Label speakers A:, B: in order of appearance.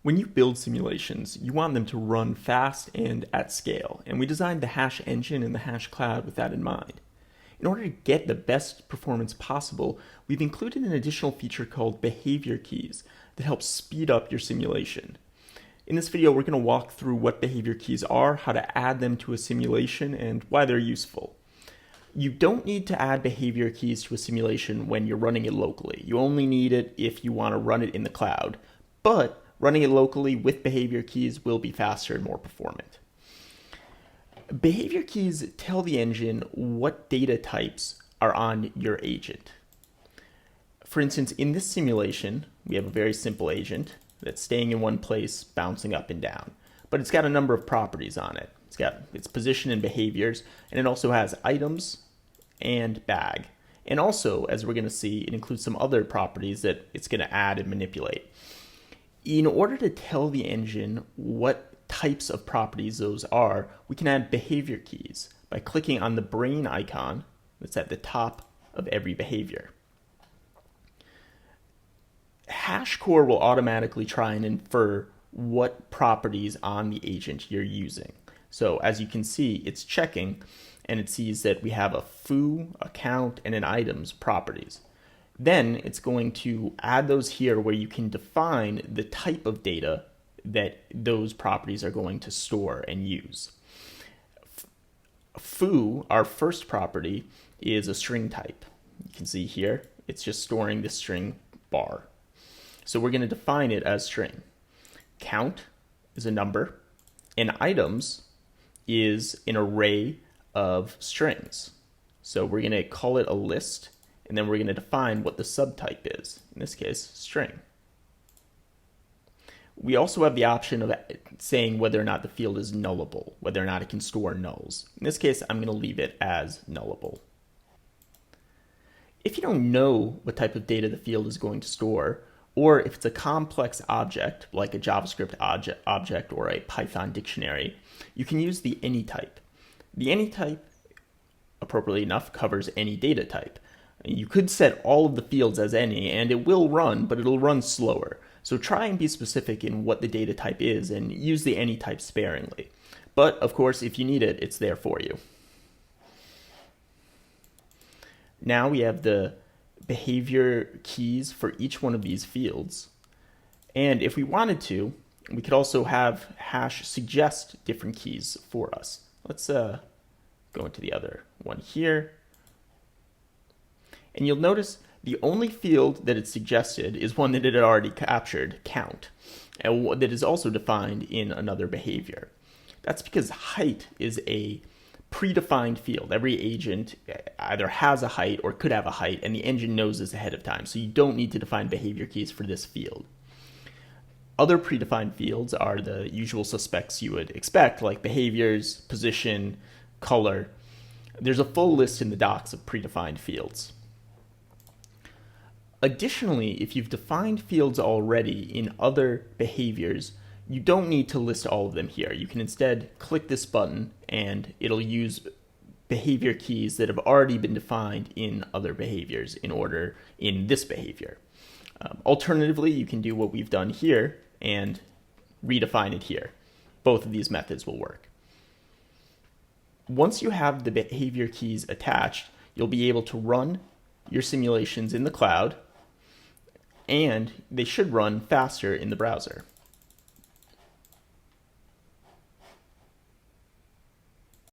A: When you build simulations, you want them to run fast and at scale, and we designed the hash engine and the hash cloud with that in mind. In order to get the best performance possible, we've included an additional feature called behavior keys that helps speed up your simulation. In this video, we're going to walk through what behavior keys are, how to add them to a simulation, and why they're useful. You don't need to add behavior keys to a simulation when you're running it locally. You only need it if you want to run it in the cloud, but running it locally with behavior keys will be faster and more performant. Behavior keys tell the engine what data types are on your agent. For instance, in this simulation, we have a very simple agent that's staying in one place, bouncing up and down. But it's got a number of properties on it. It's got its position and behaviors, and it also has items and bag. And also, as we're going to see, it includes some other properties that it's going to add and manipulate. In order to tell the engine what types of properties those are, we can add behavior keys by clicking on the brain icon that's at the top of every behavior. HashCore will automatically try and infer what properties on the agent you're using. So as you can see, it's checking and it sees that we have a foo, a count, and an items properties. Then it's going to add those here where you can define the type of data that those properties are going to store and use. Foo, our first property, is a string type. You can see here, it's just storing the string bar. So we're going to define it as string. Count is a number, and items is an array of strings. So we're going to call it a list, and then we're going to define what the subtype is, in this case, string. We also have the option of saying whether or not the field is nullable, whether or not it can store nulls. In this case, I'm going to leave it as nullable. If you don't know what type of data the field is going to store, or if it's a complex object, like a JavaScript object or a Python dictionary, you can use the AnyType. The AnyType, appropriately enough, covers any data type. You could set all of the fields as any, and it will run, but it'll run slower. So try and be specific in what the data type is and use the AnyType sparingly. But, of course, if you need it, it's there for you. Now we have the behavior keys for each one of these fields. And if we wanted to, we could also have hash suggest different keys for us. Let's go into the other one here. And you'll notice the only field that it suggested is one that it had already captured, count, and that is also defined in another behavior. That's because height is a predefined field. Every agent either has a height or could have a height, and the engine knows this ahead of time, so you don't need to define behavior keys for this field. Other predefined fields are the usual suspects you would expect, like behaviors, position, color. There's a full list in the docs of predefined fields. Additionally, if you've defined fields already in other behaviors, you don't need to list all of them here. You can instead click this button and it'll use behavior keys that have already been defined in other behaviors in this behavior. Alternatively, you can do what we've done here and redefine it here. Both of these methods will work. Once you have the behavior keys attached, you'll be able to run your simulations in the cloud, and they should run faster in the browser.